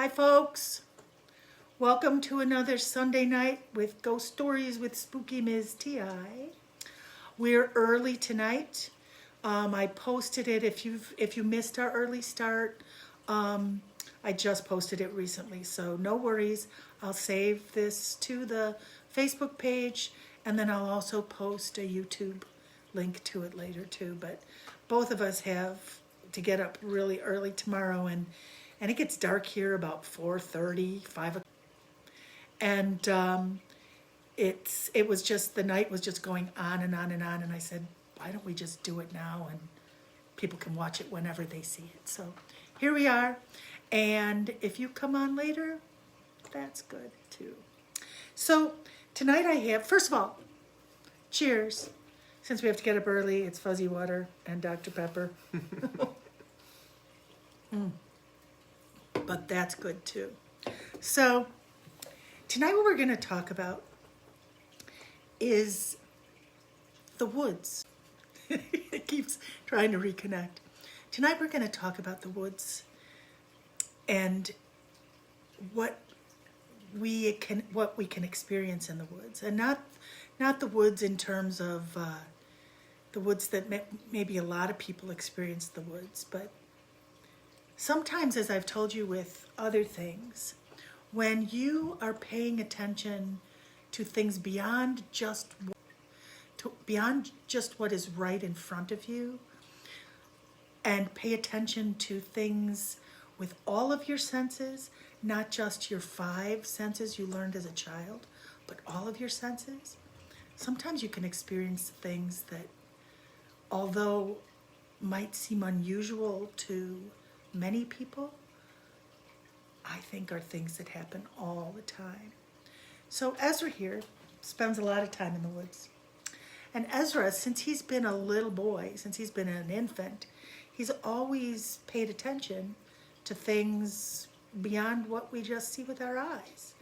Hi, folks. Welcome to another Sunday night with Ghost Stories with Spooky Ms. T.I. We're early tonight. I posted it. If you missed our early start, I just posted it recently, so no worries. I'll save this to the Facebook page, and then I'll also post a YouTube link to it later too. But both of us have to get up really early tomorrow, and it gets dark here about 4:30, 5 o'clock. And it was just, the night was just going on and on and on, and I said, why don't we just do it now, and people can watch it whenever they see it. So here we are, and if you come on later, that's good too. So tonight I have, first of all, cheers. Since we have to get up early, it's fuzzy water and Dr. Pepper. But that's good too. So tonight what we're going to talk about is the woods. It keeps trying to reconnect. Tonight we're going to talk about the woods and what we can experience in the woods, and not the woods in terms of the woods that maybe a lot of people experience the woods, but sometimes, as I've told you with other things, when you are paying attention to things beyond just what is right in front of you, and pay attention to things with all of your senses, not just your 5 senses you learned as a child, but all of your senses, sometimes you can experience things that, although might seem unusual to many people, I think are things that happen all the time. So Ezra here spends a lot of time in the woods. And Ezra, since he's been a little boy, since he's been an infant, he's always paid attention to things beyond what we just see with our eyes.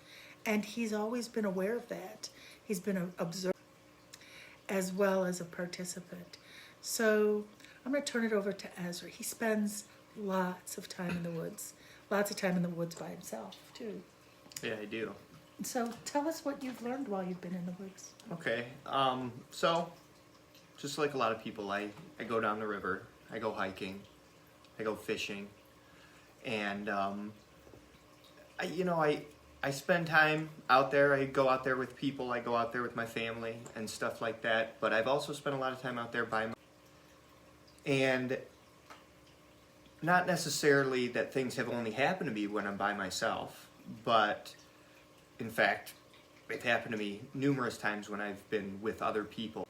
And he's always been aware of that. He's been an observer as well as a participant. So I'm going to turn it over to Ezra. He spends lots of time in the woods. Lots of time in the woods by himself, too. Yeah, I do. So tell us what you've learned while you've been in the woods. Okay. So, just like a lot of people, I go down the river. I go hiking. I go fishing. And, I spend time out there. I go out there with people. I go out there with my family and stuff like that. But I've also spent a lot of time out there by myself. And not necessarily that things have only happened to me when I'm by myself, but in fact, it's happened to me numerous times when I've been with other people.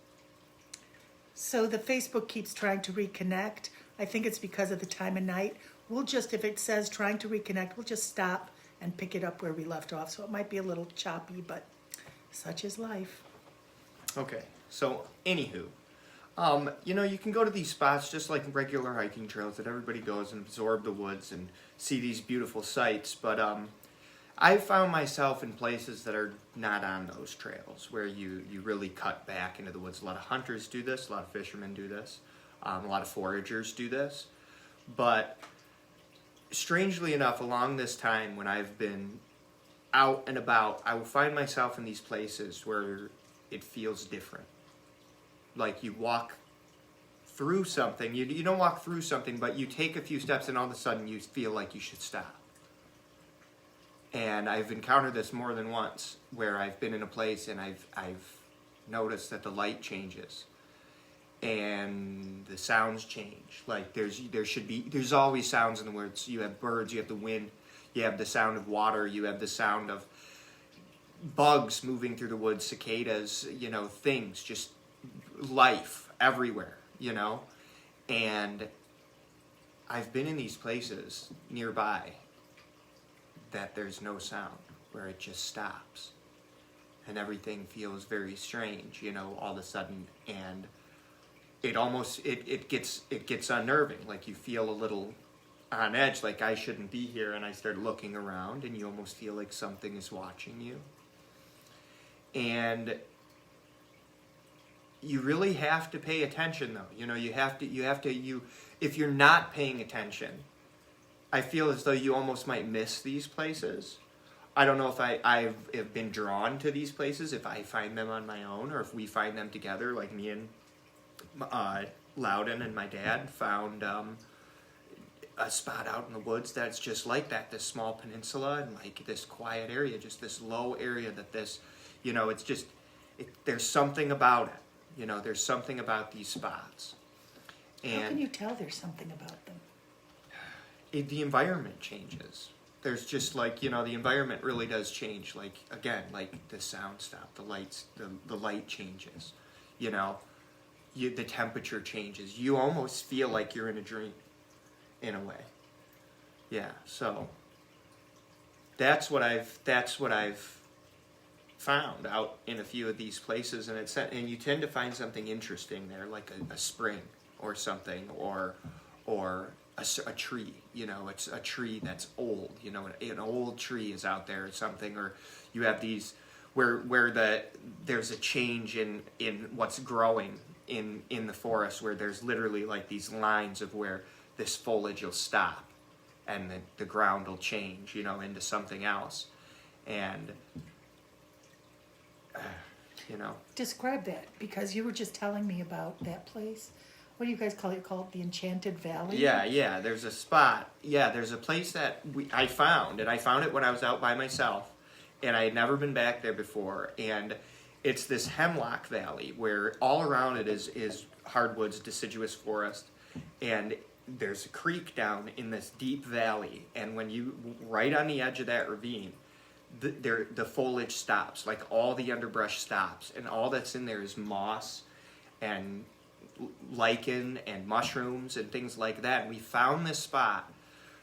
So the Facebook keeps trying to reconnect. I think it's because of the time of night. We'll just, if it says trying to reconnect, we'll just stop and pick it up where we left off. So it might be a little choppy, but such is life. Okay, so anywho, you can go to these spots just like regular hiking trails that everybody goes and absorb the woods and see these beautiful sights. But I found myself in places that are not on those trails where you really cut back into the woods. A lot of hunters do this. A lot of fishermen do this. A lot of foragers do this. But strangely enough, along this time when I've been out and about, I will find myself in these places where it feels different. Like you walk through something, you don't walk through something, but you take a few steps and all of a sudden you feel like you should stop. And I've encountered this more than once where I've been in a place and I've noticed that the light changes and the sounds change. Like there's always sounds in the woods. You have birds, you have the wind, you have the sound of water, you have the sound of bugs moving through the woods, cicadas, things, just life everywhere, and I've been in these places nearby that there's no sound, where it just stops and everything feels very strange, all of a sudden, and it almost it gets unnerving. Like you feel a little on edge, like I shouldn't be here, and I start looking around and you almost feel like something is watching you. And you really have to pay attention, though. You have to if you're not paying attention, I feel as though you almost might miss these places. I don't know if I've been drawn to these places, if I find them on my own, or if we find them together, like me and Loudon and my dad found a spot out in the woods that's just like that, this small peninsula and like this quiet area, just this low area that this, it's just, there's something about it. There's something about these spots. And how can you tell there's something about them? the environment changes. There's just like, the environment really does change. Like, again, like the sound stop, the lights, the light changes, the temperature changes. You almost feel like you're in a dream in a way. Yeah. So that's what I've found out in a few of these places. And you tend to find something interesting there, like a spring or something, or a tree, it's a tree that's old, an old tree is out there or something, or you have these where there's a change in what's growing in the forest, where there's literally like these lines of where this foliage will stop and the ground will change, into something else. And describe that, because you were just telling me about that place. What do you guys call it? Called the Enchanted Valley? Yeah. There's a spot. Yeah, there's a place that I found, and I found it when I was out by myself, and I had never been back there before. And it's this hemlock valley where all around it is hardwoods, deciduous forest, and there's a creek down in this deep valley. And when you right on the edge of that ravine, the foliage stops, like all the underbrush stops, and all that's in there is moss and lichen and mushrooms and things like that. And we found this spot.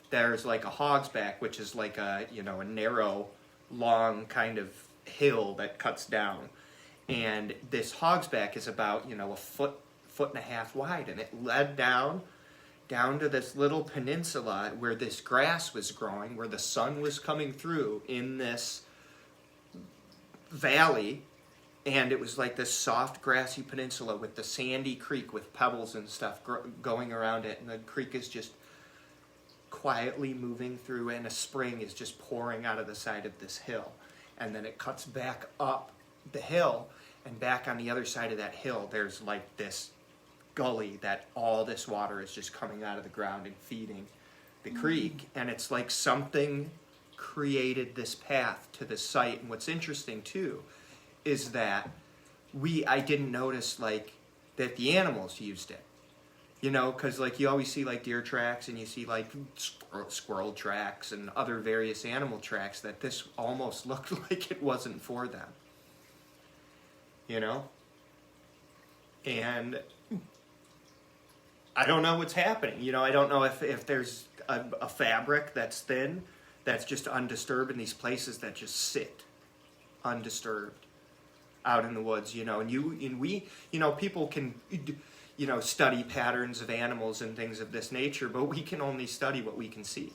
There's like a hogsback, which is like a narrow, long kind of hill that cuts down. And this hogsback is about a foot and a half wide, and it led down to this little peninsula where this grass was growing, where the sun was coming through in this valley. And it was like this soft, grassy peninsula with the sandy creek with pebbles and stuff going around it. And the creek is just quietly moving through, and a spring is just pouring out of the side of this hill. And then it cuts back up the hill, and back on the other side of that hill, there's like this gully that all this water is just coming out of the ground and feeding the creek. And it's like something created this path to this site. And what's interesting, too, is that I didn't notice like that the animals used it, because like you always see like deer tracks, and you see like squirrel tracks and other various animal tracks, that this almost looked like it wasn't for them, and I don't know what's happening. I don't know if there's a fabric that's thin, that's just undisturbed in these places that just sit undisturbed out in the woods, and we, people can, study patterns of animals and things of this nature, but we can only study what we can see.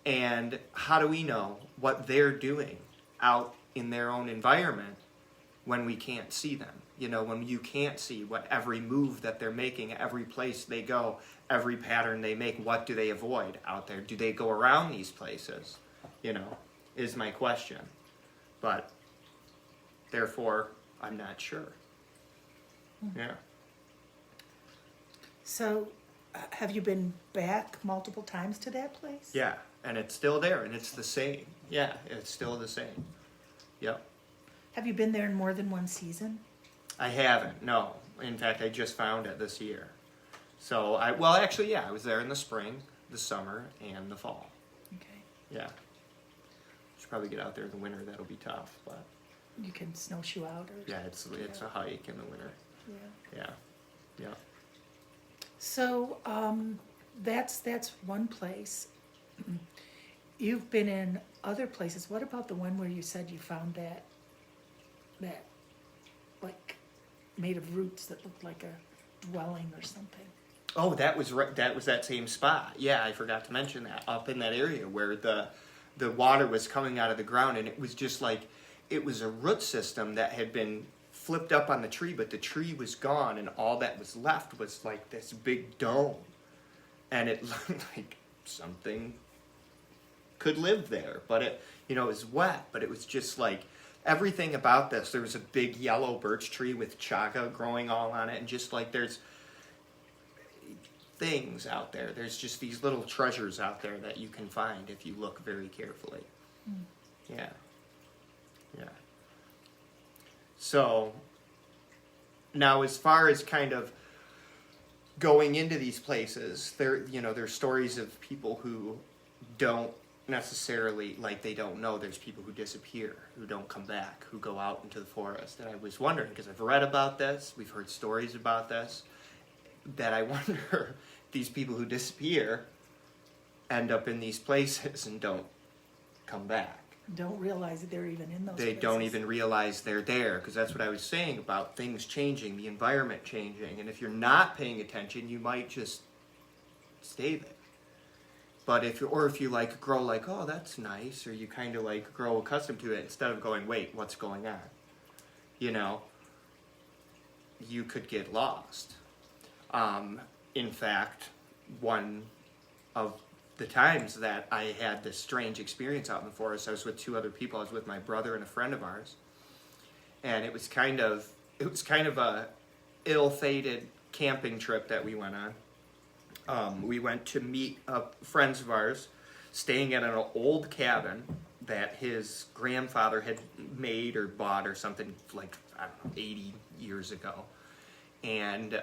And how do we know what they're doing out in their own environment when we can't see them? When you can't see what every move that they're making, every place they go, every pattern they make, what do they avoid out there? Do they go around these places? Is my question. But therefore, I'm not sure. Yeah. So, have you been back multiple times to that place? Yeah, and it's still there, and it's the same. Yeah, it's still the same. Yep. Have you been there in more than one season? I haven't, no. In fact, I just found it this year. So, I was there in the spring, the summer, and the fall. Okay. Yeah. Should probably get out there in the winter. That'll be tough, but you can snowshoe out, or yeah, it's a hike in the winter. Yeah. So that's one place. You've been in other places. What about the one where you said you found that like made of roots that looked like a dwelling or something? Oh, that was that same spot. Yeah, I forgot to mention that, up in that area where the water was coming out of the ground, and it was just like, it was a root system that had been flipped up on the tree, but the tree was gone, and all that was left was like this big dome. And it looked like something could live there. But it was wet, but it was just like everything about this. There was a big yellow birch tree with chaga growing all on it, and just like there's things out there. There's just these little treasures out there that you can find if you look very carefully. Yeah. So now, as far as kind of going into these places, there's stories of people who don't necessarily, like, they don't know. There's people who disappear, who don't come back, who go out into the forest. And I was wondering, because I've read about this, we've heard stories about this, that I wonder if these people who disappear end up in these places and don't come back. Don't realize that they're even in those They places. don't even realize they're there, because that's what I was saying about things changing, the environment changing. And if you're not paying attention, you might just stay there. But if you like grow like, oh, that's nice, or you kind of like grow accustomed to it instead of going, wait, what's going on? You could get lost. In fact, one of the times that I had this strange experience out in the forest, I was with two other people. I was with my brother and a friend of ours, and it was kind of a ill-fated camping trip that we went on. We went to meet friends of ours staying at an old cabin that his grandfather had made or bought or something, like, I don't know, 80 years ago. And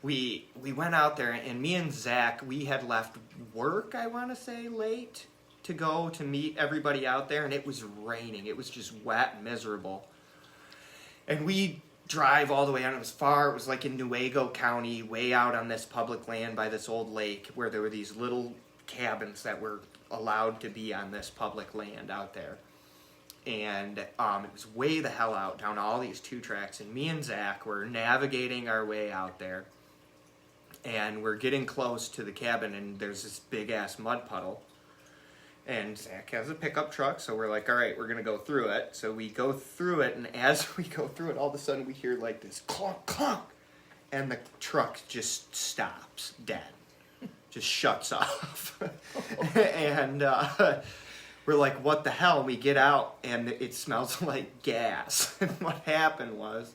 we went out there, and me and Zach, we had left work, I want to say, late to go to meet everybody out there, and it was raining. It was just wet and miserable. And we drive all the way out. It was far. It was like in Nuevo County, way out on this public land by this old lake, where there were these little cabins that were allowed to be on this public land out there. And it was way the hell out down all these 2 tracks. And me and Zach were navigating our way out there. And we're getting close to the cabin, and there's this big-ass mud puddle. And Zach has a pickup truck, so we're like, all right, we're going to go through it. So we go through it, and as we go through it, all of a sudden we hear like this clunk, clunk. And the truck just stops dead. Just shuts off. And we're like, what the hell? And we get out, and it smells like gas. And what happened was,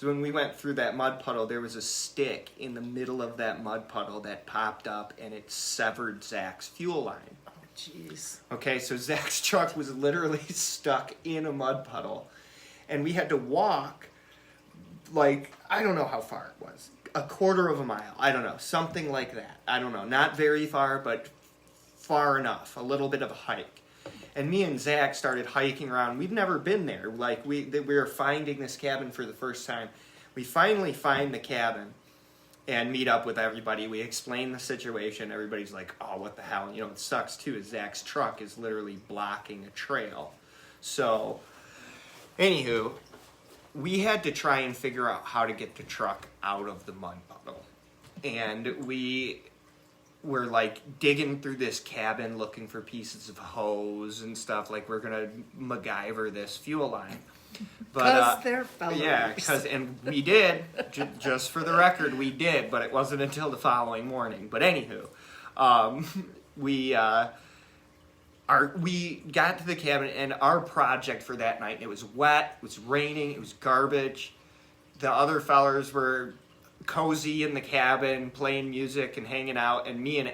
when we went through that mud puddle, there was a stick in the middle of that mud puddle that popped up, and it severed Zach's fuel line. Oh, jeez. Okay, so Zach's truck was literally stuck in a mud puddle, and we had to walk, like, I don't know how far it was, a quarter of a mile, I don't know, something like that. I don't know, not very far, but far enough, a little bit of a hike. And me and Zach started hiking around. We've never been there. Like, we were finding this cabin for the first time. We finally find the cabin and meet up with everybody. We explain the situation. Everybody's like, oh, what the hell? And, it sucks, too, is Zach's truck is literally blocking a trail. So, anywho, we had to try and figure out how to get the truck out of the mud puddle. And we were like digging through this cabin looking for pieces of hose and stuff, like we're gonna MacGyver this fuel line. But they're fellows. Yeah, and we did, just for the record, we did, but it wasn't until the following morning. But anywho, we got to the cabin, and our project for that night, it was wet, it was raining, it was garbage. The other fellers were cozy in the cabin, playing music and hanging out, and me and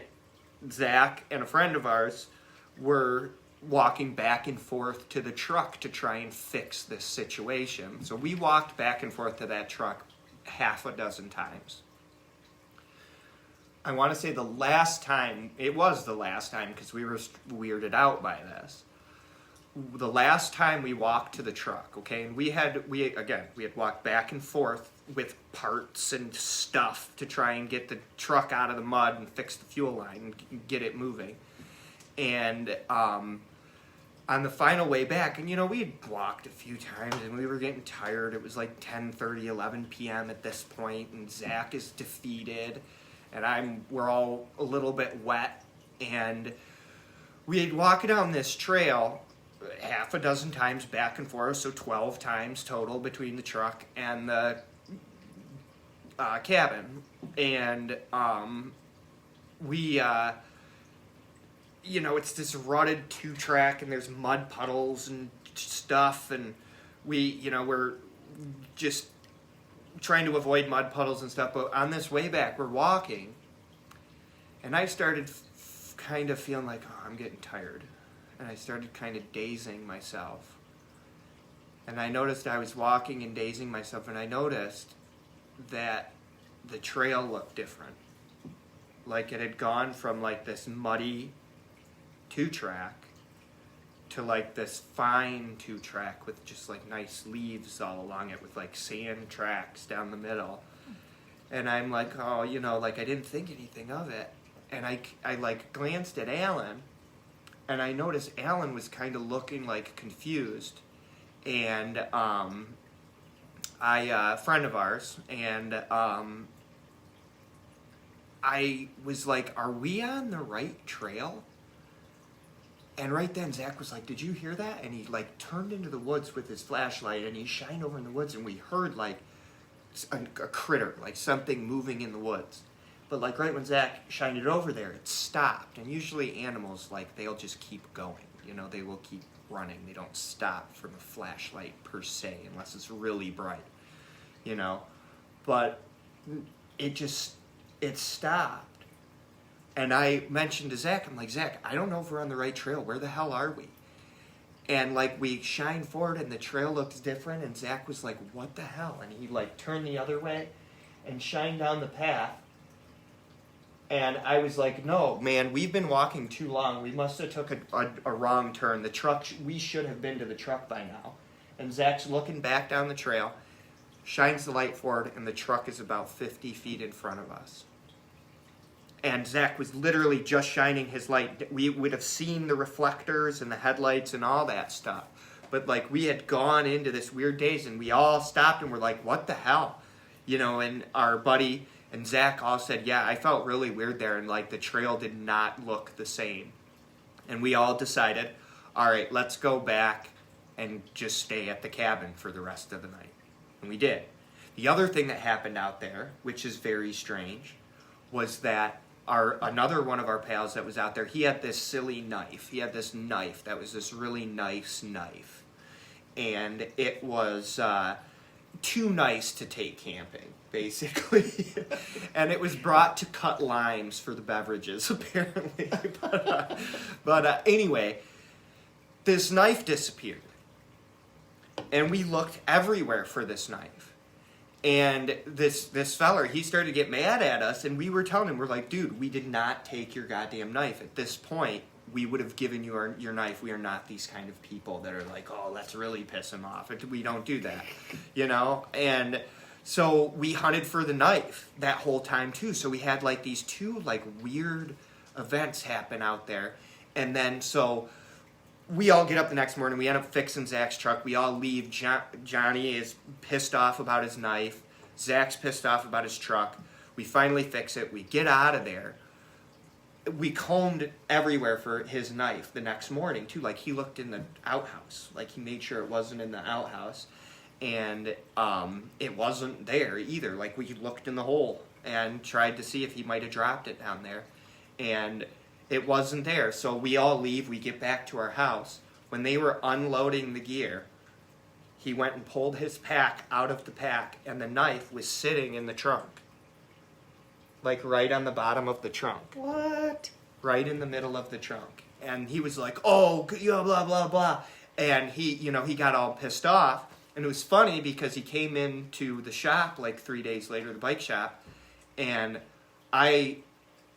Zach and a friend of ours were walking back and forth to the truck to try and fix this situation. So we walked back and forth to that truck 6 times. I want to say the last time, it was the last time because we were weirded out by this. The last time we walked to the truck, okay, and we had walked back and forth with parts and stuff to try and get the truck out of the mud and fix the fuel line and get it moving. And on the final way back, and we had walked a few times and we were getting tired. It was like 10:30, 11 p.m. at this point, and Zach is defeated, and we're all a little bit wet, and we had walked down this trail 6 times back and forth, so 12 times total between the truck and the cabin. And we it's this rutted 2-track, and there's mud puddles and stuff, and we're just trying to avoid mud puddles and stuff. But on this way back, we're walking, and I started kind of feeling like, oh, I'm getting tired. And I started kind of dazing myself. And I noticed I was walking and dazing myself, and I noticed that the trail looked different. Like it had gone from like this muddy 2-track to like this fine 2-track with just like nice leaves all along it, with like sand tracks down the middle. And I'm like, oh, like I didn't think anything of it. And I like glanced at Alan, and I noticed Alan was kind of looking like confused. And a friend of ours, and I was like, are we on the right trail? And right then Zach was like, did you hear that? And he like turned into the woods with his flashlight, and he shined over in the woods, and we heard like a critter, like something moving in the woods. But like right when Zach shined it over there, it stopped. And usually animals, like, they'll just keep going. They will keep running. They don't stop from a flashlight per se, unless it's really bright. But it stopped. And I mentioned to Zach, I'm like, Zach, I don't know if we're on the right trail. Where the hell are we? And like we shined forward, and the trail looks different, and Zach was like, what the hell? And he like turned the other way and shined down the path. And I was like, no, man, we've been walking too long. We must have took a wrong turn. The truck, we should have been to the truck by now. And Zach's looking back down the trail, shines the light forward, and the truck is about 50 feet in front of us. And Zach was literally just shining his light. We would have seen the reflectors and the headlights and all that stuff. But like we had gone into this weird daze, and we all stopped and were like, what the hell? And our buddy and Zach all said, yeah, I felt really weird there, and like the trail did not look the same. And we all decided, all right, let's go back and just stay at the cabin for the rest of the night. And we did. The other thing that happened out there, which is very strange, was that another one of our pals that was out there, he had this silly knife. He had this knife that was this really nice knife. And it was too nice to take camping, basically. And it was brought to cut limes for the beverages, apparently. But anyway, this knife disappeared. And we looked everywhere for this knife. And this feller, he started to get mad at us, and we were telling him, we're like, dude, we did not take your goddamn knife. At this point, we would have given you your knife. We are not these kind of people that are like, oh, let's really piss him off. We don't do that, And so we hunted for the knife that whole time, too. So we had, like, these two, like, weird events happen out there. And then, so we all get up the next morning. We end up fixing Zach's truck. We all leave. Johnny is pissed off about his knife. Zach's pissed off about his truck. We finally fix it. We get out of there. We combed everywhere for his knife the next morning, too. Like, he looked in the outhouse. Like, he made sure it wasn't in the outhouse. And it wasn't there either. Like, we looked in the hole and tried to see if he might have dropped it down there. And it wasn't there. So we all leave. We get back to our house. When they were unloading the gear, he went and pulled his pack out of the pack, and the knife was sitting in the trunk. Like right on the bottom of the trunk. What? Right in the middle of the trunk. And he was like, oh, yeah, blah, blah, blah. And he got all pissed off. And it was funny because he came into the shop like 3 days later, the bike shop, and I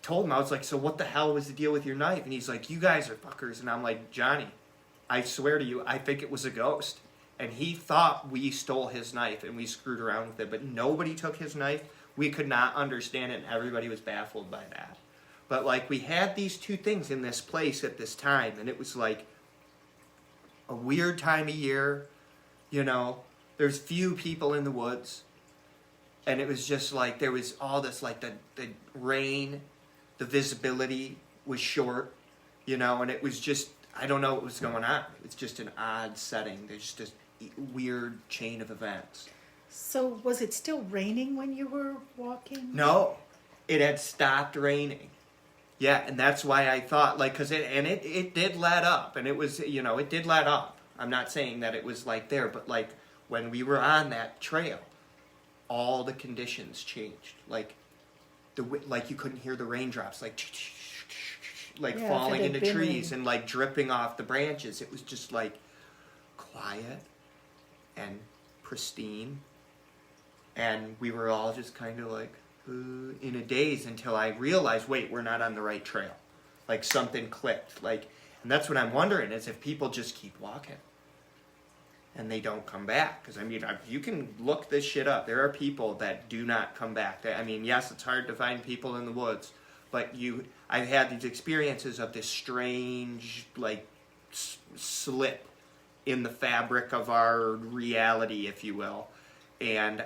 told him, I was like, so what the hell was the deal with your knife? And he's like, you guys are fuckers. And I'm like, Johnny, I swear to you, I think it was a ghost. And he thought we stole his knife and we screwed around with it, but nobody took his knife. We could not understand it, and everybody was baffled by that. But like, we had these two things in this place at this time, and it was like a weird time of year. There's few people in the woods, and it was just like there was all this, like the rain, the visibility was short, and it was just, I don't know what was going on. It's just an odd setting. There's just a weird chain of events. So was it still raining when you were walking? No, it had stopped raining. Yeah, and that's why I thought, like, because it did let up, and it was, it did let up. I'm not saying that it was, like, there, but, like, when we were on that trail, all the conditions changed. Like, you couldn't hear the raindrops, like Yeah, falling if it into had been trees rain. and, like, dripping off the branches. It was just, like, quiet and pristine. And we were all just kind of, like, in a daze until I realized, wait, we're not on the right trail. Like, something clicked. Like, and that's what I'm wondering, is if people just keep walking and they don't come back. Because, I mean, you can look this shit up. There are people that do not come back. I mean, yes, it's hard to find people in the woods, but I've had these experiences of this strange, like, slip in the fabric of our reality, if you will. And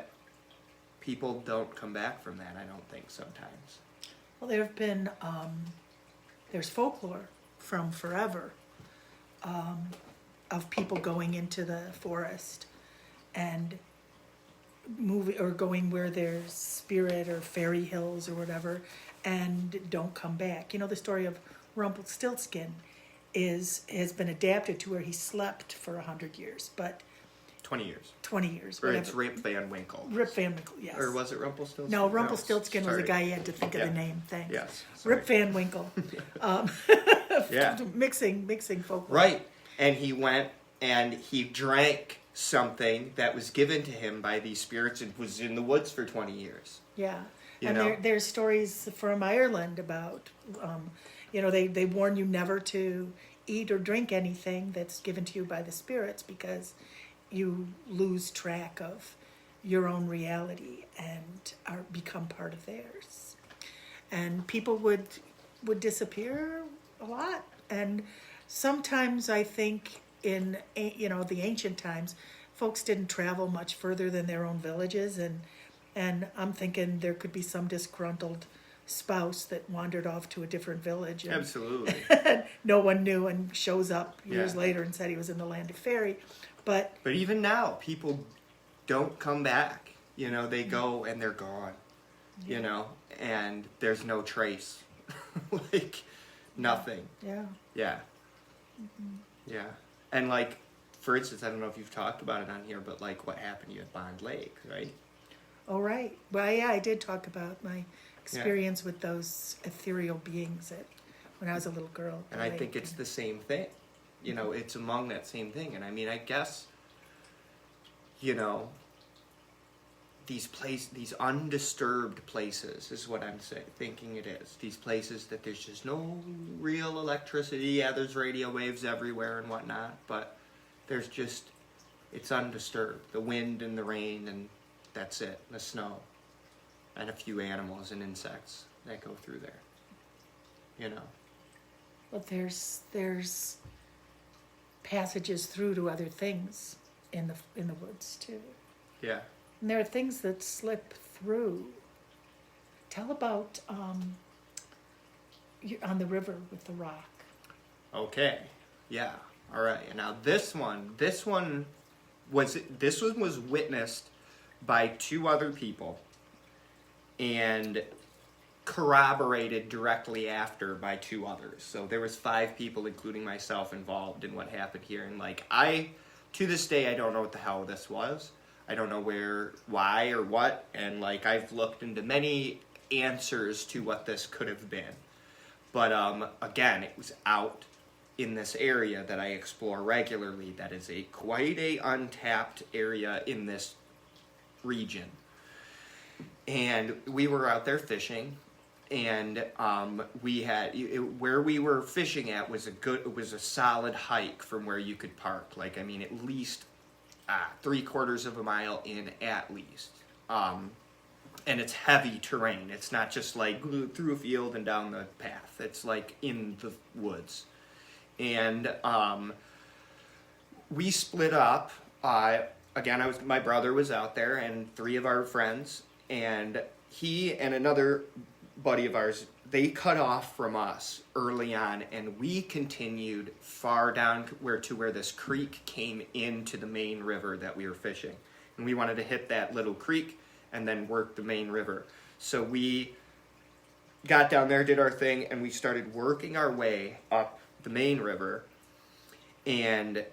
people don't come back from that, I don't think, sometimes. Well, there have been, there's folklore from forever of people going into the forest and moving or going where there's spirit or fairy hills or whatever and don't come back. You know, the story of Rumpelstiltskin has been adapted to where he slept for 100 years, but 20 years. 20 years, Or whatever. it's Rip Van Winkle. Rip Van Winkle, yes. Or was it Rumpelstiltskin? No, Rumpelstiltskin was the sorry. guy you had to think of Yeah. the name. Thanks. Yes. sorry. Rip Van Winkle. Yeah. Mixing folklore. Right. And he went and he drank something that was given to him by these spirits and was in the woods for 20 years. Yeah. You And know? there's stories from Ireland about, they warn you never to eat or drink anything that's given to you by the spirits because you lose track of your own reality and become part of theirs. And people would disappear a lot. And sometimes I think in the ancient times, folks didn't travel much further than their own villages, and I'm thinking there could be some disgruntled spouse that wandered off to a different village. And Absolutely. no one knew and shows up years Yeah. later and said he was in the land of fairy. But Even now, people don't come back. They go and they're gone. And there's no trace. Like, nothing. yeah. Yeah. Yeah. And, like, for instance, I don't know if you've talked about it on here, but, like, what happened to you at Bond Lake, right? Oh, right. Well, yeah, I did talk about my experience with those ethereal beings when I was a little girl. And I think it's the same thing. It's among that same thing. And, I mean, I guess, these undisturbed places is what I'm thinking it is. These places that there's just no real electricity. Yeah, there's radio waves everywhere and whatnot, but there's just, it's undisturbed. The wind and the rain, and that's it. The snow. And a few animals and insects that go through there. But there's passages through to other things in the woods too. Yeah. And there are things that slip through. Tell about you're on the river with the rock. Okay. Yeah. All right. And now this one was witnessed by two other people and corroborated directly after by two others. So there was 5 people, including myself, involved in what happened here. And to this day, I don't know what the hell this was. I don't know why or what. And I've looked into many answers to what this could have been. But again, it was out in this area that I explore regularly. That is quite a untapped area in this region. And we were out there fishing, and we had where we were fishing at was a solid hike from where you could park. At least 3/4 of a mile in at least. And it's heavy terrain. It's not just through a field and down the path. It's in the woods. And we split up. Again, my brother was out there, and 3 of our friends, and he and another buddy of ours, they cut off from us early on, and we continued far down to where this creek came into the main river that we were fishing. And we wanted to hit that little creek and then work the main river. So we got down there, did our thing, and we started working our way up the main river. And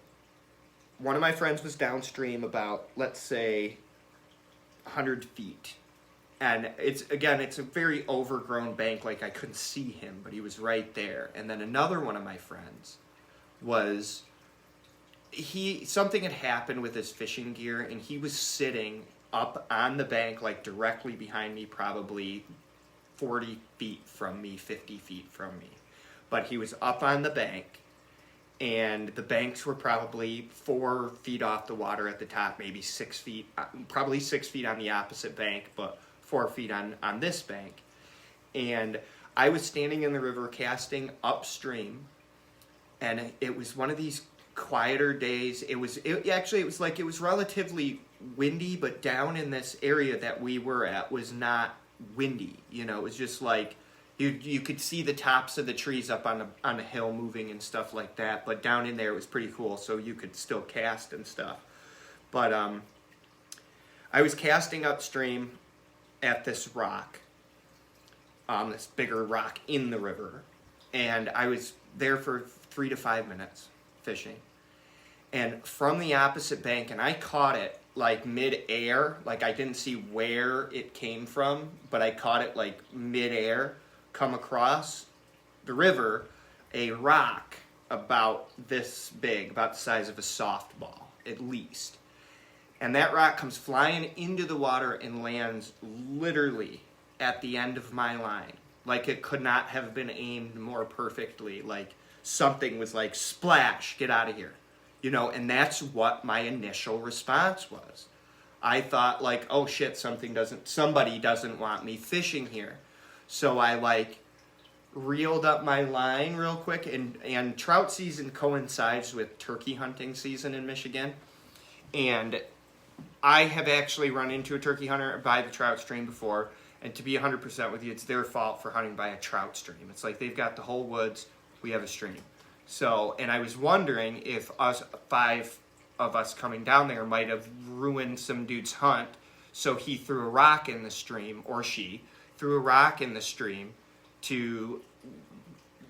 one of my friends was downstream about, let's say, 100 feet. And it's a very overgrown bank, like I couldn't see him, but he was right there. And then another one of my friends was, something had happened with his fishing gear, and he was sitting up on the bank, like directly behind me, probably 40 feet from me, 50 feet from me. But he was up on the bank, and the banks were probably 4 feet off the water at the top, maybe 6 feet, probably 6 feet on the opposite bank, but 4 feet on this bank. And I was standing in the river casting upstream, and it was one of these quieter days. It was relatively windy, but down in this area that we were at was not windy. You know, it was just like you could see the tops of the trees up on the hill moving and stuff like that. But down in there it was pretty cool, so you could still cast and stuff. But I was casting upstream at this rock, this bigger rock in the river, and I was there for 3 to 5 minutes fishing. And from the opposite bank, and I caught it like mid-air, like I didn't see where it came from, but I caught it like mid-air, come across the river, a rock about this big, about the size of a softball, at least. And that rock comes flying into the water and lands literally at the end of my line. Like it could not have been aimed more perfectly. Like something was like, splash, get out of here. You know, and that's what my initial response was. I thought like, oh shit, somebody doesn't want me fishing here. So I like reeled up my line real quick, and trout season coincides with turkey hunting season in Michigan. And I have actually run into a turkey hunter by the trout stream before, and to be 100% with you, it's their fault for hunting by a trout stream. It's like they've got the whole woods, we have a stream. So, and I was wondering if 5 of us coming down there might have ruined some dude's hunt, so he threw a rock in the stream, or she threw a rock in the stream to,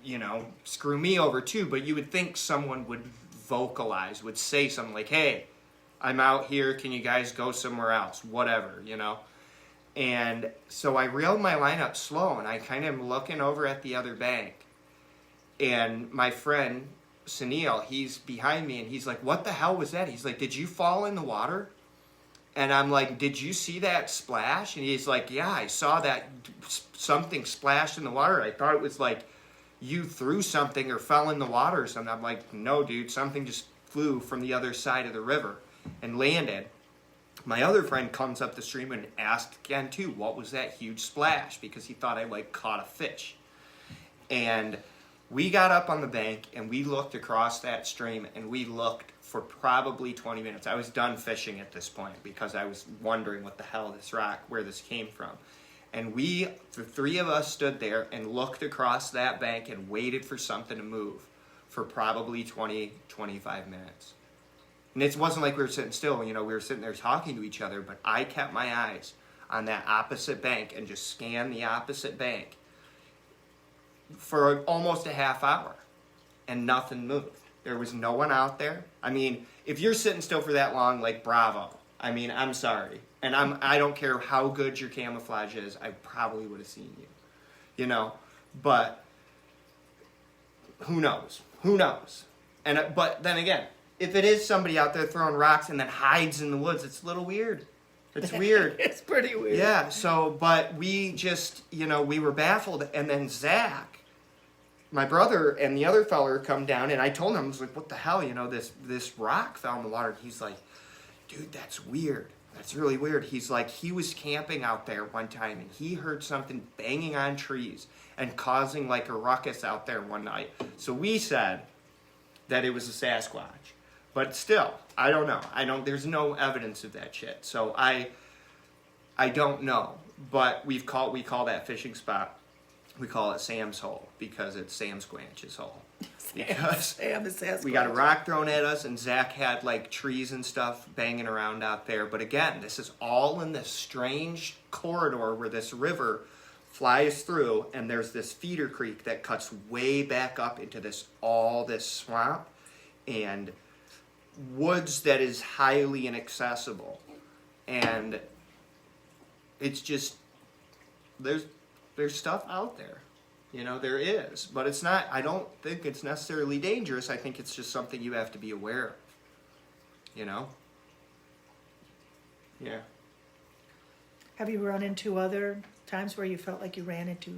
you know, screw me over too. But you would think someone would vocalize, would say something like, hey, I'm out here, can you guys go somewhere else? Whatever, you know. And so I reeled my line up slow, and I kind of am looking over at the other bank. And my friend, Sunil, he's behind me, and he's like, what the hell was that? He's like, did you fall in the water? And I'm like, did you see that splash? And he's like, yeah, I saw that something splashed in the water. I thought it was like you threw something or fell in the water or something. I'm like, no, dude, something just flew from the other side of the river and landed. My other friend comes up the stream and asked again, too, what was that huge splash? Because he thought I, like, caught a fish. And we got up on the bank, and we looked across that stream, and we looked for probably 20 minutes. I was done fishing at this point because I was wondering what the hell where this came from. And the 3 of us stood there and looked across that bank and waited for something to move for probably 20, 25 minutes. And it wasn't like we were sitting still, you know, we were sitting there talking to each other, but I kept my eyes on that opposite bank and just scanned the opposite bank for almost a half hour, and nothing moved. There was no one out there. I mean, if you're sitting still for that long, like, bravo. I mean, I'm sorry. And I don't care how good your camouflage is, I probably would have seen you. You know? But who knows? Who knows? But then again, if it is somebody out there throwing rocks and then hides in the woods, it's a little weird. It's weird. It's pretty weird. Yeah, so, but we just, you know, we were baffled. And then Zach, my brother, and the other feller come down, and I told him, I was like, what the hell, you know, this rock fell in the water. And he's like, dude, that's weird. That's really weird. He's like, he was camping out there one time, and he heard something banging on trees and causing like a ruckus out there one night. So we said that it was a Sasquatch. But still, I don't know. There's no evidence of that shit. So I don't know. But we call that fishing spot, we call it Sam's Hole, because it's Sam Squanch's hole. Because Sam is Sasquatch. We got a rock thrown at us, and Zach had like trees and stuff banging around out there. But again, this is all in this strange corridor where this river flies through, and there's this feeder creek that cuts way back up into this swamp and woods that is highly inaccessible. And it's just, there's stuff out there. You know, there is. But it's not, I don't think it's necessarily dangerous. I think it's just something you have to be aware of. You know? Yeah. Have you run into other times where you felt like you ran into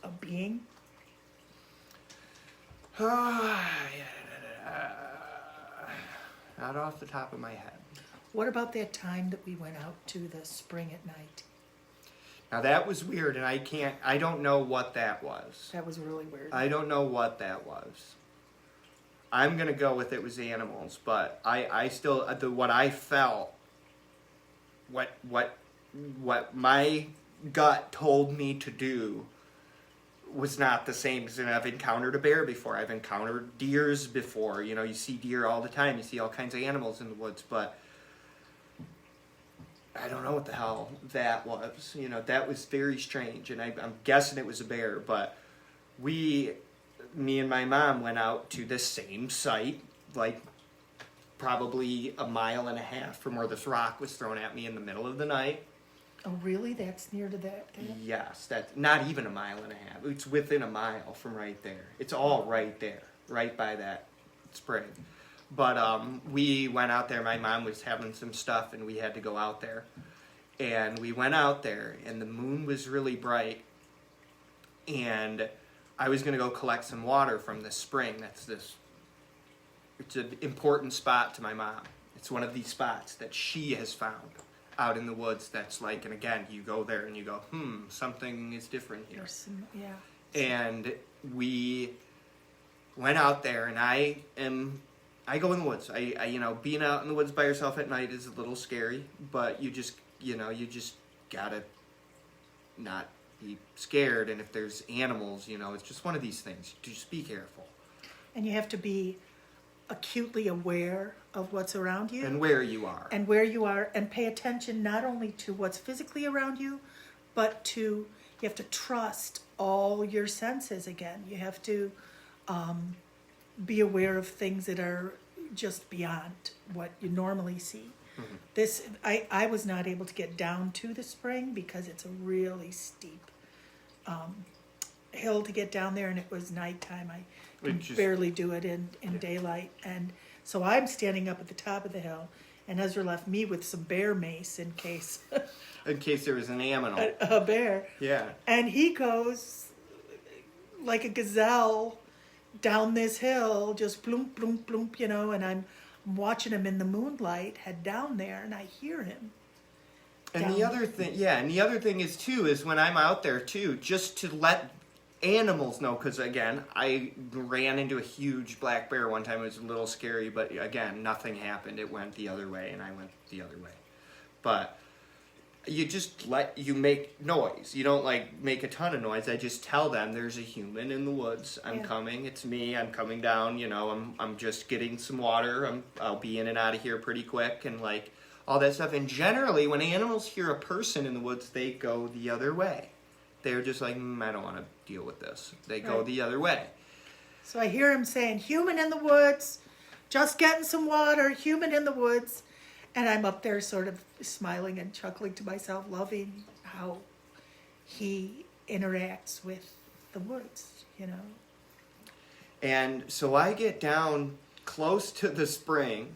a being? Not off the top of my head. What about that time that we went out to the spring at night? Now that was weird, and I don't know what that was. That was really weird. I don't know what that was. I'm gonna go with it was animals, but I still, what I felt, what my gut told me to do was not the same. Because I've encountered a bear before. I've encountered deers before. You know, you see deer all the time. You see all kinds of animals in the woods, but I don't know what the hell that was. You know, that was very strange, and I'm guessing it was a bear. But me and my mom went out to this same site, like probably a mile and a half from where this rock was thrown at me in the middle of the night. Oh, really? That's near to that? Yes, that's not even a mile and a half. It's within a mile from right there. It's all right there, right by that spring. But we went out there. My mom was having some stuff, and we had to go out there. And we went out there, and the moon was really bright. And I was going to go collect some water from this spring. It's an important spot to my mom. It's one of these spots that she has found out in the woods that's like, and again, you go there and you go, something is different here. Yeah. And we went out there, and I go in the woods. I being out in the woods by yourself at night is a little scary, but you just gotta not be scared. And if there's animals, it's just one of these things. Just be careful. And you have to be acutely aware of what's around you. And where you are. And pay attention not only to what's physically around you, but you have to trust all your senses again. You have to be aware of things that are just beyond what you normally see. Mm-hmm. I was not able to get down to the spring because it's a really steep hill to get down there, and it was nighttime. I could barely do it in daylight, and so I'm standing up at the top of the hill, and Ezra left me with some bear mace in case there was an animal, a bear. Yeah, and he goes like a gazelle down this hill, just bloomp, bloomp, bloomp, and I'm watching him in the moonlight head down there, and I hear him. And the other thing is too, is when I'm out there too, just to let animals know, because again, I ran into a huge black bear one time. It was a little scary, but again, nothing happened. It went the other way, and I went the other way. But you make noise. You don't make a ton of noise. I just tell them there's a human in the woods. I'm coming. It's me. I'm coming down. I'm just getting some water. I'll be in and out of here pretty quick, and all that stuff. And generally, when animals hear a person in the woods, they go the other way. They're just like, I don't want to deal with this. They go the other way. So I hear him saying, human in the woods, just getting some water, human in the woods. And I'm up there sort of smiling and chuckling to myself, loving how he interacts with the woods, And so I get down close to the spring,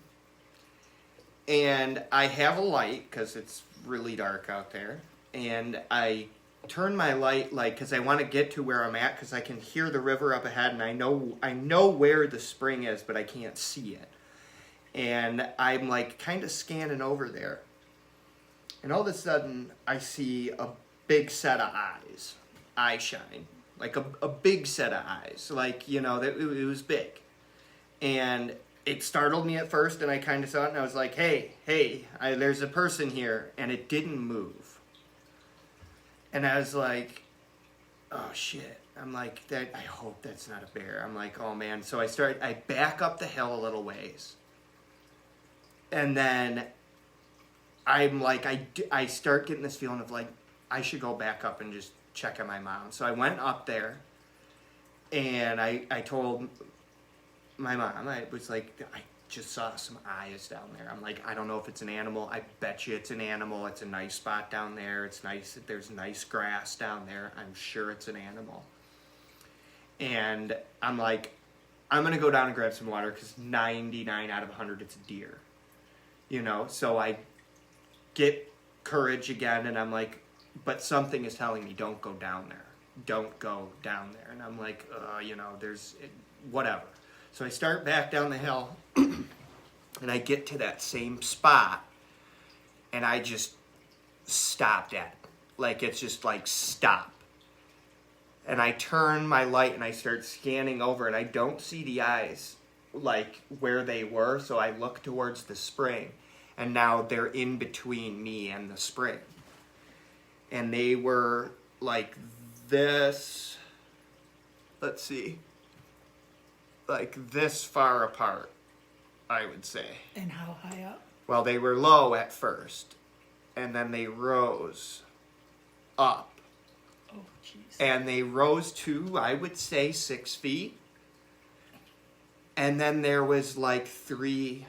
and I have a light because it's really dark out there. And I turn my light, because I want to get to where I'm at, because I can hear the river up ahead, and I know where the spring is, but I can't see it. And I'm kind of scanning over there, and all of a sudden I see a big set of eyes, eye shine, a big set of eyes, it was big, and it startled me at first, and I kind of saw it, and I was like, hey, there's a person here, and it didn't move. And I was like, oh shit. I'm like, I hope that's not a bear. I'm like, oh man. So I back up the hill a little ways. And then I'm like, I start getting this feeling of I should go back up and just check on my mom. So I went up there, and I told my mom, I was like, I just saw some eyes down there. I'm like, I don't know if it's an animal. I bet you it's an animal. It's a nice spot down there. It's nice. There's nice grass down there. I'm sure it's an animal. And I'm like, I'm going to go down and grab some water because 99 out of 100 it's a deer. You know, so I get courage again, and I'm like, but something is telling me don't go down there. Don't go down there. And I'm like, you know, whatever. So I start back down the hill, and I get to that same spot, and I just stopped at it. Like, it's just like, stop. And I turn my light, and I start scanning over, and I don't see the eyes, like, where they were, so I look towards the spring, and now they're in between me and the spring. And they were like this, let's see, like this far apart, I would say. And how high up? Well, they were low at first, and then they rose up. Oh, jeez. And they rose to, I would say, 6 feet. And then there was like 3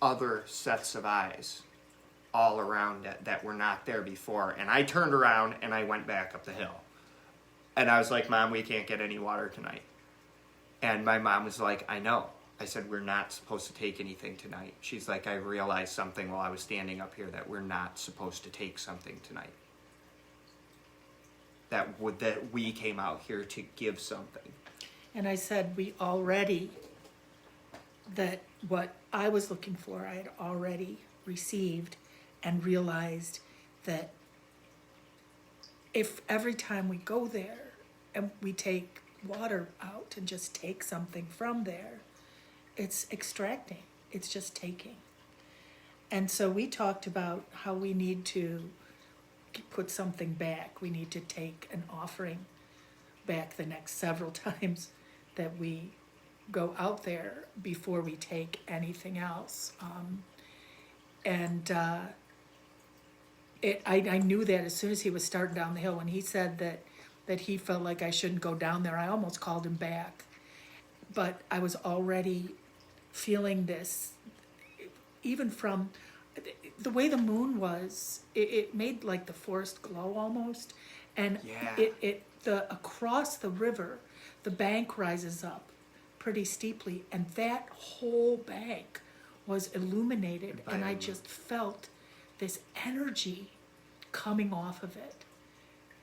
other sets of eyes all around it that were not there before. And I turned around and I went back up the hill. And I was like, Mom, we can't get any water tonight. And my mom was like, I know. I said, we're not supposed to take anything tonight. She's like, I realized something while I was standing up here, that we're not supposed to take something tonight. That we came out here to give something. And I said, that what I was looking for, I had already received, and realized that if every time we go there and we take water out and just take something from there, it's extracting, it's just taking. And so we talked about how we need to put something back. We need to take an offering back the next several times that we go out there before we take anything else. I knew that as soon as he was starting down the hill, when he said that he felt like I shouldn't go down there, I almost called him back. But I was already feeling this, even from the way the moon was, it made like the forest glow almost. And across the river, the bank rises up pretty steeply, and that whole bank was illuminated, and I just felt this energy coming off of it.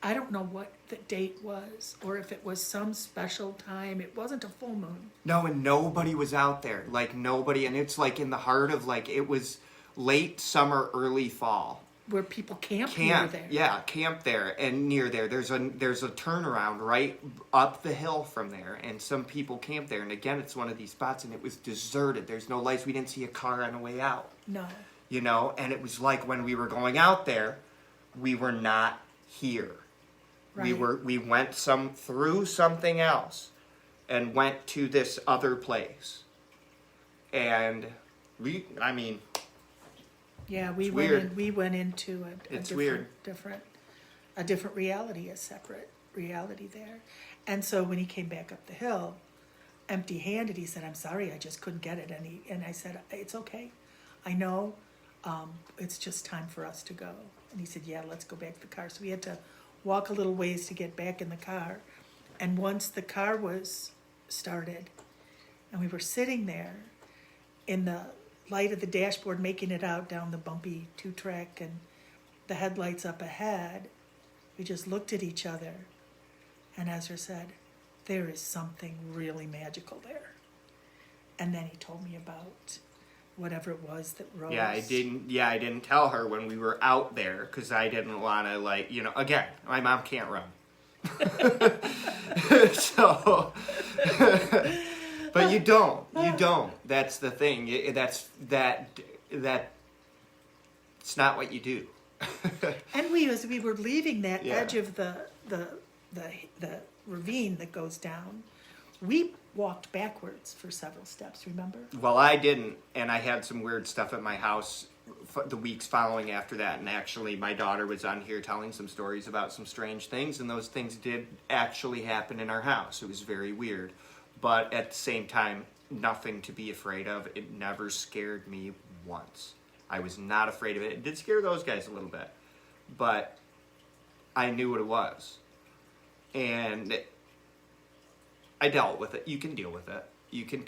I don't know what the date was, or if it was some special time. It wasn't a full moon. No, and nobody was out there. Like, nobody, and it's like in the heart of, like, it was late summer, early fall. Where people camp near there. Yeah, camp there, and near there. There's a turnaround right up the hill from there, and some people camp there. And again, it's one of these spots, and it was deserted. There's no lights. We didn't see a car on the way out. No. You know, and it was like when we were going out there, we were not here. Right. We went through something else, and went to this other place, and Yeah, we went into a different reality, a separate reality there. And so when he came back up the hill, empty-handed, he said, I'm sorry, I just couldn't get it. And I said, it's okay. I know, it's just time for us to go. And he said, yeah, let's go back to the car. So we had to walk a little ways to get back in the car. And once the car was started, and we were sitting there in the light of the dashboard, making it out down the bumpy 2-track and the headlights up ahead, we just looked at each other, and Ezra said, there is something really magical there. And then he told me about whatever it was that rose. I didn't tell her when we were out there, because I didn't want to, again, my mom can't run. So, but you don't. That's the thing. It's not what you do. And we were leaving that edge of the ravine that goes down. We walked backwards for several steps, remember? Well, I didn't, and I had some weird stuff at my house the weeks following after that, and actually my daughter was on here telling some stories about some strange things, and those things did actually happen in our house. It was very weird, but at the same time, nothing to be afraid of. It never scared me once. I was not afraid of it. It did scare those guys a little bit, but I knew what it was, and I dealt with it. You can deal with it. You can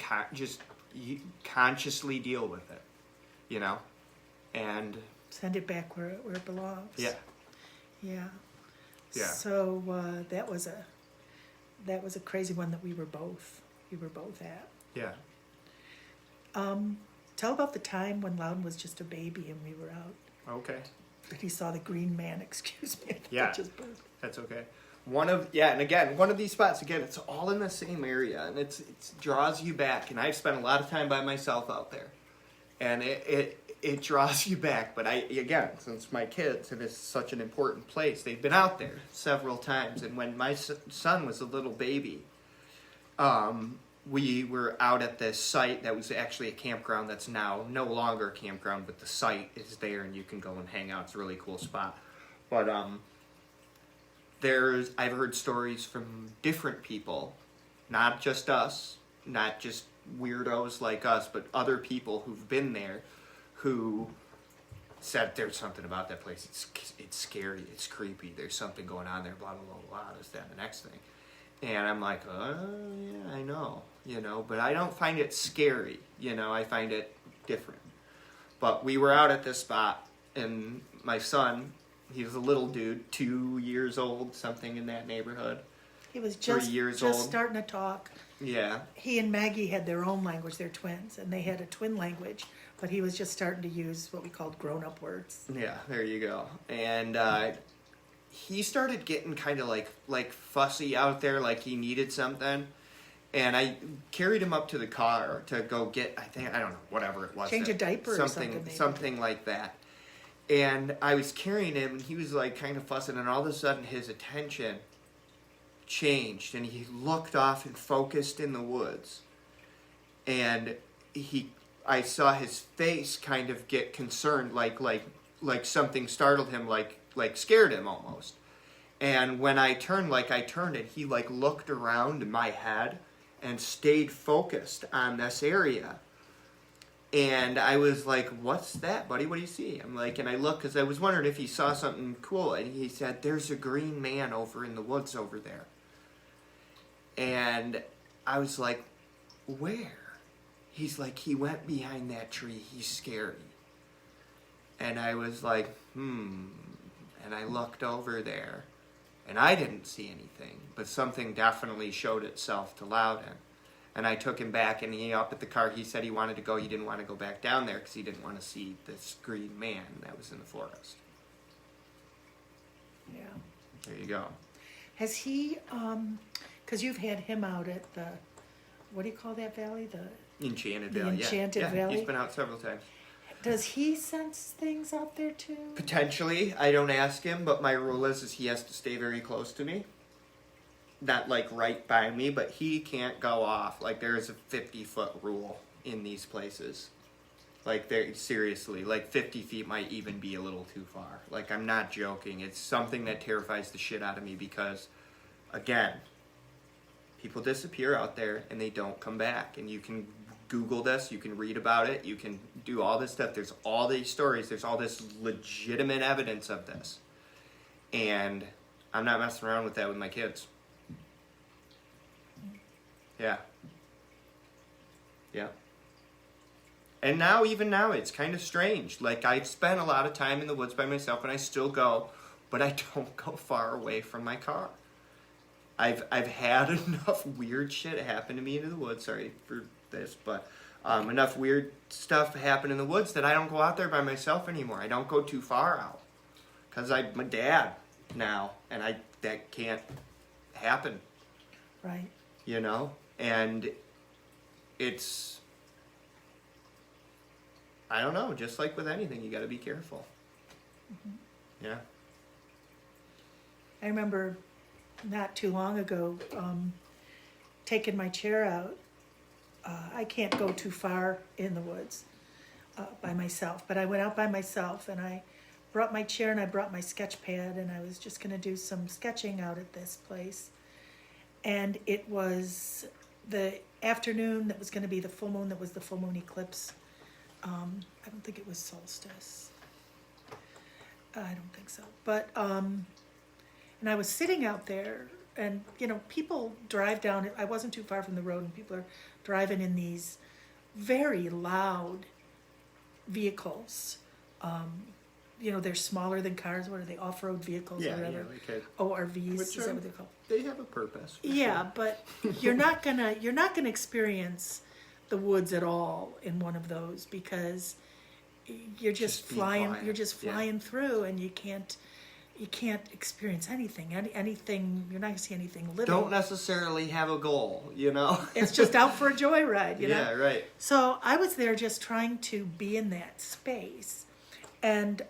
you consciously deal with it, you know, and Send it back where it belongs. yeah. Yeah. Yeah. So that was a crazy one that we were both at. Yeah. Tell about the time when Loudon was just a baby and we were out. Okay. And he saw the green man. Excuse me. Yeah. Just burped. That's okay. And again, one of these spots, again, it's all in the same area, and it draws you back. And I've spent a lot of time by myself out there, and it draws you back. But again, since my kids, and it's such an important place, they've been out there several times. And when my son was a little baby, we were out at this site that was actually a campground that's now no longer a campground, but the site is there, and you can go and hang out. It's a really cool spot. But I've heard stories from different people, not just us, not just weirdos like us, but other people who've been there, who said there's something about that place. It's scary, it's creepy. There's something going on there. Blah blah blah blah. This, that, and the next thing. And I'm like, yeah, I know, but I don't find it scary. I find it different. But we were out at this spot, and my son. He was a little dude, 2 years old, something in that neighborhood. He was 3 just years old. starting to talk. Yeah. He and Maggie had their own language. They're twins, and they had a twin language. But he was just starting to use what we called grown-up words. Yeah, there you go. And he started getting kind of like fussy out there, like he needed something. And I carried him up to the car to go get, I don't know, whatever it was. Change a diaper or something, maybe. Something like that. And I was carrying him, and he was like kind of fussing, and all of a sudden his attention changed, and he looked off and focused in the woods. And I saw his face kind of get concerned, like something startled him, like scared him almost. And when I turned it, he looked around in my head and stayed focused on this area. And I was like, what's that, buddy? What do you see? I'm like, and I looked because I was wondering if he saw something cool. And he said, there's a green man over in the woods over there. And I was like, where? He's like, he went behind that tree. He's scary. And I was like, And I looked over there. And I didn't see anything. But something definitely showed itself to Loudon. And I took him back, and he up at the car. He said he wanted to go. He didn't want to go back down there because he didn't want to see this green man that was in the forest. Yeah. There you go. Has he, because you've had him out at the, what do you call that valley? Enchanted The Valley, Enchanted yeah. Valley? He's been out several times. Does he sense things out there too? Potentially. I don't ask him, but my rule is he has to stay very close to me. Not right by me, but he can't go off. There is a 50-foot rule in these places. Seriously, 50 feet might even be a little too far. I'm not joking. It's something that terrifies the shit out of me because, again, people disappear out there and they don't come back. And you can Google this, you can read about it, you can do all this stuff. There's all these stories, there's all this legitimate evidence of this. And I'm not messing around with that with my kids. Yeah. Yeah. And even now, it's kind of strange. I've spent a lot of time in the woods by myself, and I still go, but I don't go far away from my car. I've had enough weird shit happen to me in the woods. Sorry for this, but enough weird stuff happen in the woods that I don't go out there by myself anymore. I don't go too far out because I'm a dad now, and that can't happen. Right. And it's, I don't know, just like with anything, you got to be careful. Mm-hmm. Yeah. I remember not too long ago taking my chair out. I can't go too far in the woods. by myself. But I went out by myself, and I brought my chair and I brought my sketch pad, and I was just going to do some sketching out at this place. And it was the afternoon that was going to be the full moon, that was the full moon eclipse. I don't think it was solstice. I don't think so. But, and I was sitting out there, and, you know, people drive down, I wasn't too far from the road, and people are driving in these very loud vehicles. You know, they're smaller than cars. What are they, off-road vehicles or whatever? like ORVs, which is that what they're called? they have a purpose. Yeah, Sure. but you're not gonna experience the woods at all in one of those, because you're just be flying. quiet. You're just flying through, and you can't experience anything. Anything, you're not gonna see anything living. Don't necessarily have a goal, you know. It's just out for a joyride, you know. Yeah, right. So I was there just trying to be in that space, and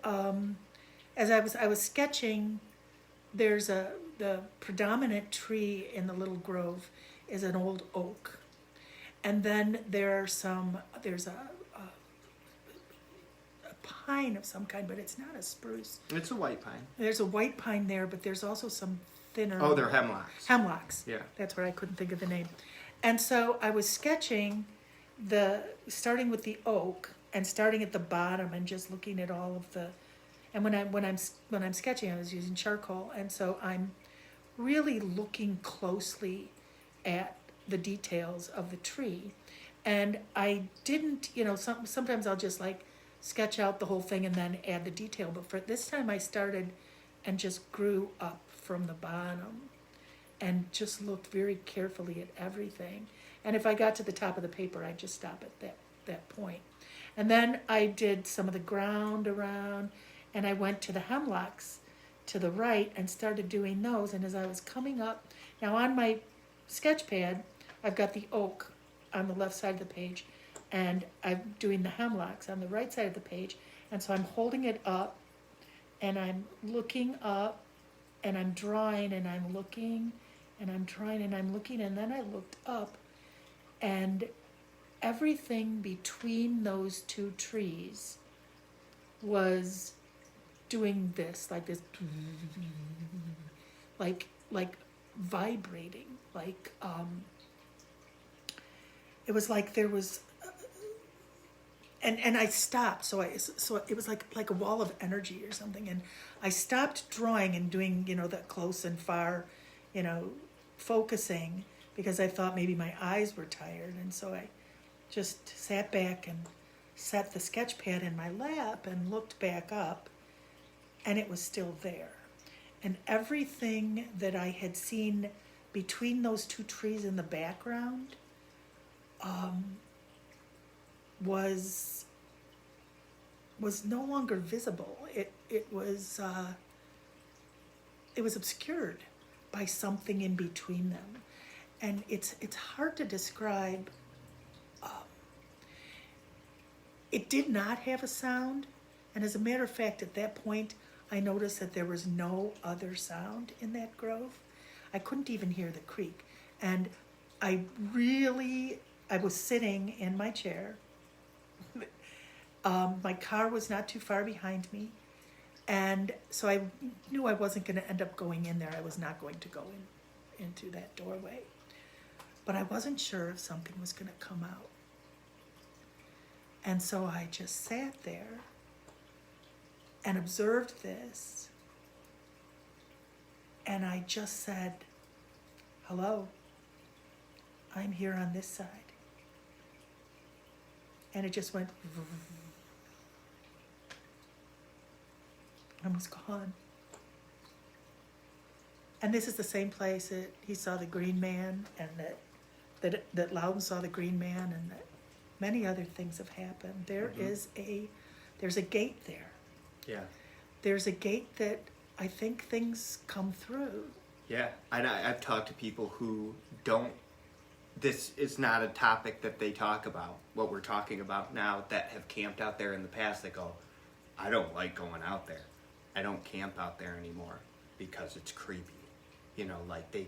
as I was sketching, there's the predominant tree in the little grove is an old oak, and then there's a pine of some kind, but it's not a spruce. It's a white pine. There's a white pine there, but there's also some thinner. Oh, they're hemlocks. Hemlocks. Yeah. That's what I couldn't think of the name. And so I was sketching starting with the oak and starting at the bottom and just looking at all of the, and when I'm sketching, I was using charcoal, and so I'm really looking closely at the details of the tree. And I didn't, you know, sometimes I'll just like sketch out the whole thing and then add the detail. But for this time I started and just grew up from the bottom and just looked very carefully at everything. And if I got to the top of the paper, I'd just stop at that point. And then I did some of the ground around, and I went to the hemlocks to the right and started doing those. And as I was coming up, now on my sketch pad, I've got the oak on the left side of the page, and I'm doing the hemlocks on the right side of the page. And so I'm holding it up, and I'm looking up, and I'm drawing, and I'm looking, and I'm drawing, and I'm looking, and then I looked up, and everything between those two trees was doing this, like this, like vibrating, like it was like there was, and I stopped. So it was like a wall of energy or something, and I stopped drawing and doing, you know, that close and far, you know, focusing, because I thought maybe my eyes were tired, and so I just sat back and set the sketch pad in my lap and looked back up, and it was still there. And everything that I had seen between those two trees in the background was no longer visible. It was obscured by something in between them, and it's hard to describe. It did not have a sound, and as a matter of fact, at that point, I noticed that there was no other sound in that grove. I couldn't even hear the creek, and I was sitting in my chair. My car was not too far behind me, and so I knew I wasn't going to end up going in there. I was not going to go into that doorway, but I wasn't sure if something was going to come out. And so I just sat there and observed this, and I just said, "Hello, I'm here on this side." And it just went and was gone. And this is the same place that he saw the green man, and that Loudon saw the green man, and that many other things have happened. There's a gate there. Yeah. There's a gate that I think things come through. Yeah. And I've talked to people who don't, this is not a topic that they talk about, what we're talking about now, that have camped out there in the past. They go, I don't like going out there. I don't camp out there anymore because it's creepy. You know, like they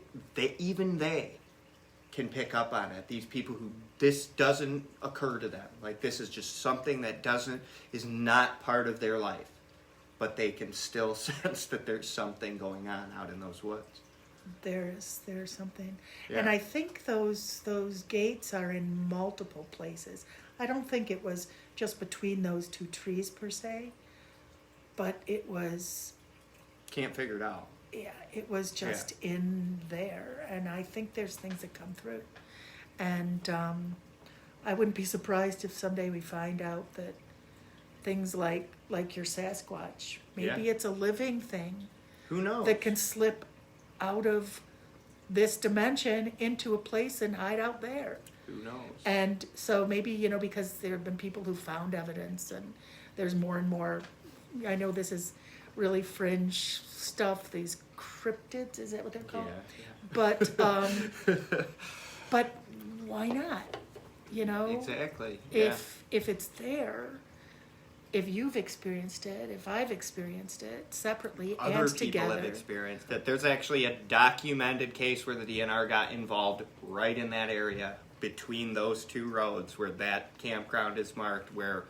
can pick up on it. These people who this doesn't occur to them. Like this is just something that is not part of their life. But they can still sense that there's something going on out in those woods. There's something. Yeah. And I think those gates are in multiple places. I don't think it was just between those two trees per se, but it was, Can't figure it out. yeah, it was just in there. And I think there's things that come through. And I wouldn't be surprised if someday we find out that things like your Sasquatch, maybe Yeah. it's a living thing Who knows? that can slip out of this dimension into a place and hide out there. Who knows? And so maybe, because there have been people who found evidence, and there's more and more. I know this is really fringe stuff, these cryptids, is that what they're called? Yeah. But why not? Exactly. Yeah. If it's there, if you've experienced it, if I've experienced it separately Other and people together. have experienced that. There's actually a documented case where the DNR got involved right in that area between those two roads where that campground is marked, where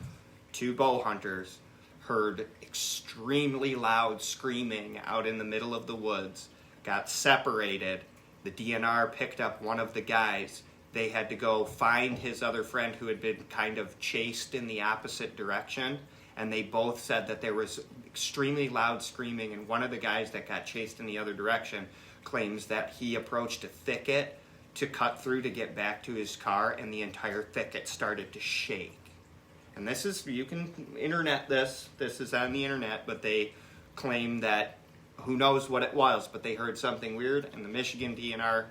two bow hunters heard extremely loud screaming out in the middle of the woods, got separated. The DNR picked up one of the guys. They had to go find his other friend who had been kind of chased in the opposite direction, and they both said that there was extremely loud screaming, and one of the guys that got chased in the other direction claims that he approached a thicket to cut through to get back to his car, and the entire thicket started to shake. And this is, you can internet this is on the internet, but they claim that who knows what it was, but they heard something weird, and the Michigan DNR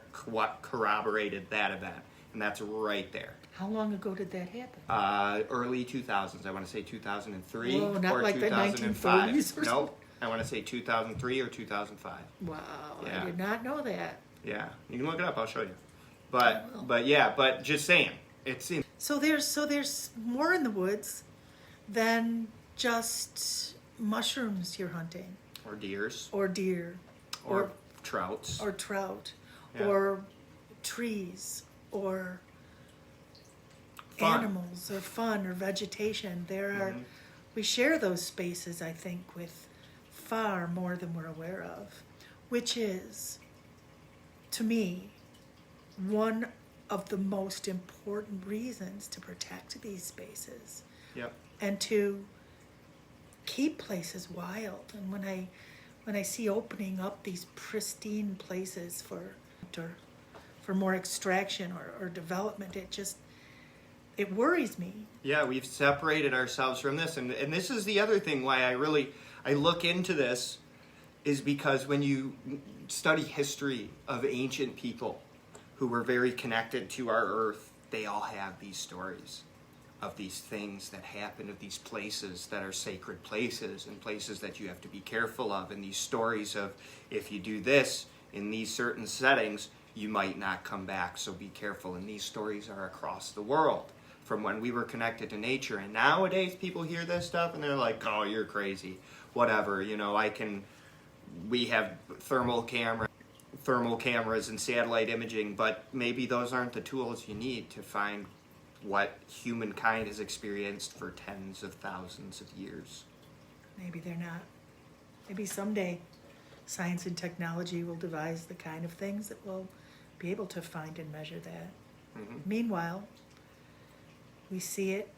corroborated that event, and that's right there. How long ago did that happen? Early 2000s. I want to say 2003 Whoa, not or like the 2005. 1930s or Nope. I want to say 2003 or 2005. Wow, Yeah. I did not know that. Yeah, you can look it up. I'll show you. I will. But just saying, it's in. So there's more in the woods than just mushrooms you're hunting, Or deers, or deer, or trouts, or trout, Yeah. or trees, or Fun. animals, or fun, or vegetation. There are, Mhm. we share those spaces, I think, with far more than we're aware of, which is, to me, one of the most important reasons to protect these spaces Yep. and to keep places wild. And when I see opening up these pristine places for more extraction or development, it worries me. Yeah, we've separated ourselves from this, and this is the other thing why I look into this, is because when you study history of ancient people who were very connected to our earth, they all have these stories of these things that happen, of these places that are sacred places and places that you have to be careful of, and these stories of, if you do this in these certain settings, you might not come back, so be careful. And these stories are across the world from when we were connected to nature. And nowadays people hear this stuff and they're like, oh, you're crazy, whatever, we have thermal cameras and satellite imaging, but maybe those aren't the tools you need to find what humankind has experienced for tens of thousands of years. Maybe they're not. Maybe someday science and technology will devise the kind of things that will be able to find and measure that. Mhm. Meanwhile, we see it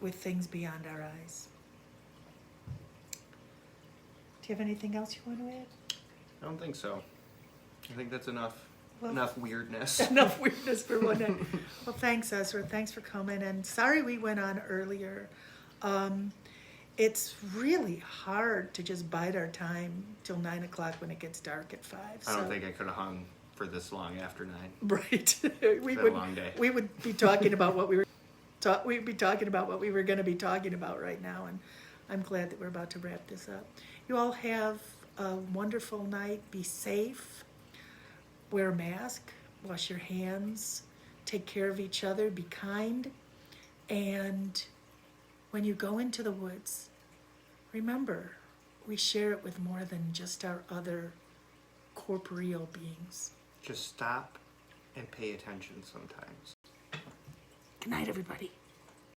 with things beyond our eyes. Do you have anything else you want to add? I don't think so. I think that's enough. Well, Enough weirdness. Enough weirdness for one night. Well, thanks, Ezra. Thanks for coming. And sorry we went on earlier. It's really hard to just bide our time till 9 o'clock when it gets dark at 5. I don't think I could have hung for this long after 9. Right. It's been a long day. We would be talking about what we were. We'd be talking about what we were going to be talking about right now, and I'm glad that we're about to wrap this up. You all have a wonderful night. Be safe. Wear a mask. Wash your hands. Take care of each other. Be kind. And when you go into the woods, remember, we share it with more than just our other corporeal beings. Just stop and pay attention sometimes. Good night, everybody.